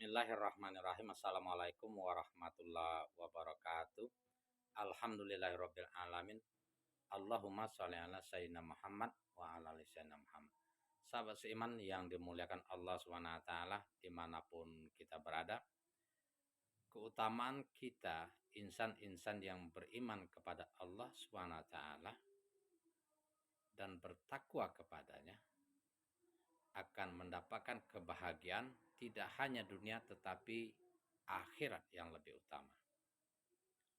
Bismillahirrahmanirrahim. Assalamualaikum warahmatullahi wabarakatuh. Alhamdulillahirabbil alamin. Allahumma sholli ala sayyidina Muhammad wa ala ali sayyidina Muhammad. Sahabat seiman yang dimuliakan Allah Subhanahu wa taala dimanapun kita berada. Keutamaan kita insan-insan yang beriman kepada Allah Subhanahu wa taala dan bertakwa kepadanya akan mendapatkan kebahagiaan tidak hanya dunia tetapi akhirat yang lebih utama.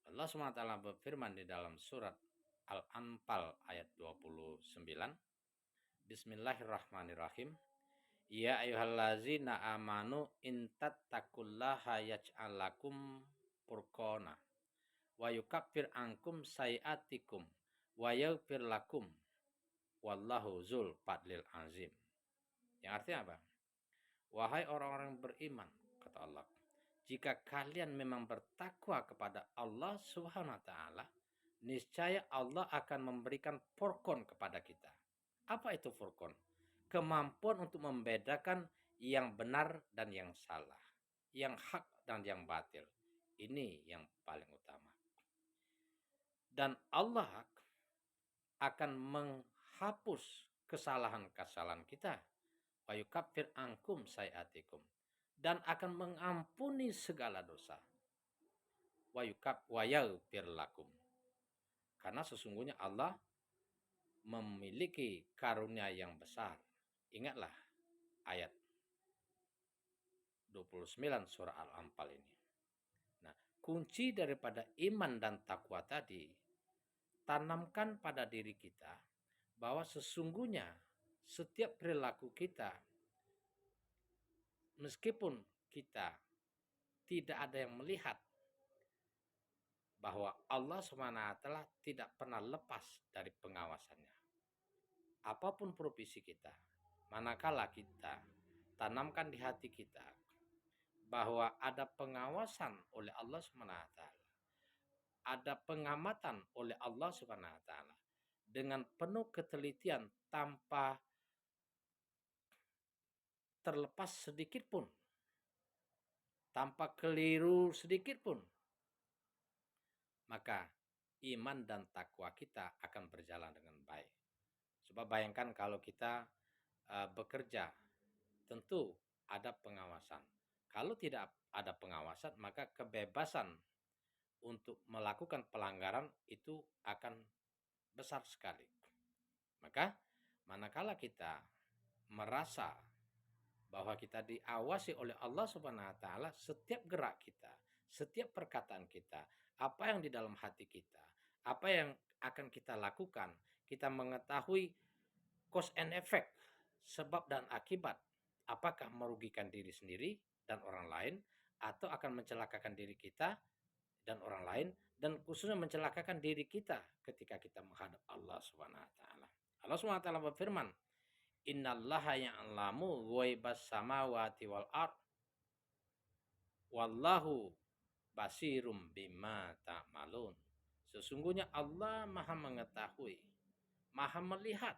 Allah SWT berfirman di dalam surat Al-Anfal ayat 29. Bismillahirrahmanirrahim. Ya ayyuhallazina amanu intattaqullaha yaj'al lakum furqana wa yukaffir ankum sayiatikum wa yaghfir lakum wallahu dzul fadlil azim. Yang artinya apa? Wahai orang-orang beriman, kata Allah, jika kalian memang bertakwa kepada Allah Subhanahu wa taala, niscaya Allah akan memberikan furqan kepada kita. Apa itu furqan? Kemampuan untuk membedakan yang benar dan yang salah, yang hak dan yang batil. Ini yang paling utama. Dan Allah akan menghapus kesalahan-kesalahan kita. Wa yukaffir ankum sayiatikum, dan akan mengampuni segala dosa. Wa yaghfir lakum, karena sesungguhnya Allah memiliki karunia yang besar. Ingatlah ayat 29 surah Al-Anfal ini. Nah, kunci daripada iman dan takwa tadi, tanamkan pada diri kita bahwa sesungguhnya setiap perilaku kita, meskipun kita tidak ada yang melihat, bahwa Allah SWT tidak pernah lepas dari pengawasannya. Apapun profesi kita, manakala kita tanamkan di hati kita bahwa ada pengawasan oleh Allah SWT, ada pengamatan oleh Allah SWT dengan penuh ketelitian tanpa terlepas sedikit pun, tanpa keliru sedikit pun, maka iman dan takwa kita akan berjalan dengan baik. Sebab bayangkan kalau kita bekerja, tentu ada pengawasan. Kalau tidak ada pengawasan, maka kebebasan untuk melakukan pelanggaran itu akan besar sekali. Maka manakala kita merasa bahwa kita diawasi oleh Allah Subhanahu wa taala, setiap gerak kita, setiap perkataan kita, apa yang di dalam hati kita, apa yang akan kita lakukan, kita mengetahui cause and effect, sebab dan akibat, apakah merugikan diri sendiri dan orang lain, atau akan mencelakakan diri kita dan orang lain, dan khususnya mencelakakan diri kita ketika kita menghadap Allah Subhanahu wa taala. Allah Subhanahu wa taala berfirman, innallaha ya'lamu ghaibas samawati wal ard wallahu basirum bima ta'malun. Sesungguhnya Allah Maha mengetahui, Maha melihat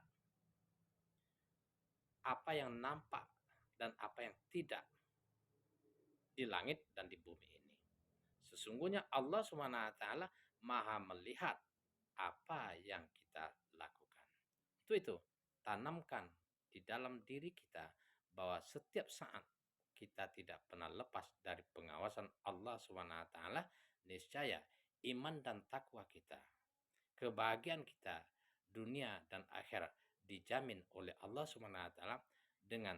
apa yang nampak dan apa yang tidak di langit dan di bumi ini. Sesungguhnya Allah SWT Maha melihat apa yang kita lakukan. Itu tanamkan di dalam diri kita bahwa setiap saat kita tidak pernah lepas dari pengawasan Allah SWT. Niscaya iman dan takwa kita, kebahagiaan kita dunia dan akhirat dijamin oleh Allah SWT dengan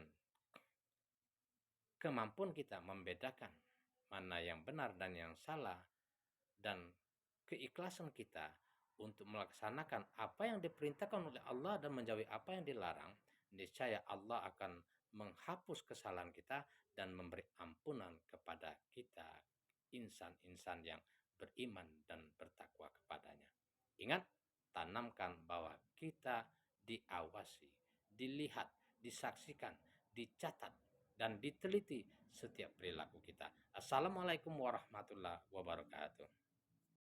kemampuan kita membedakan mana yang benar dan yang salah, dan keikhlasan kita untuk melaksanakan apa yang diperintahkan oleh Allah dan menjauhi apa yang dilarang. Niscaya Allah akan menghapus kesalahan kita dan memberi ampunan kepada kita, insan-insan yang beriman dan bertakwa kepadanya. Ingat, tanamkan bahwa kita diawasi, dilihat, disaksikan, dicatat, dan diteliti setiap perilaku kita. Assalamualaikum warahmatullahi wabarakatuh.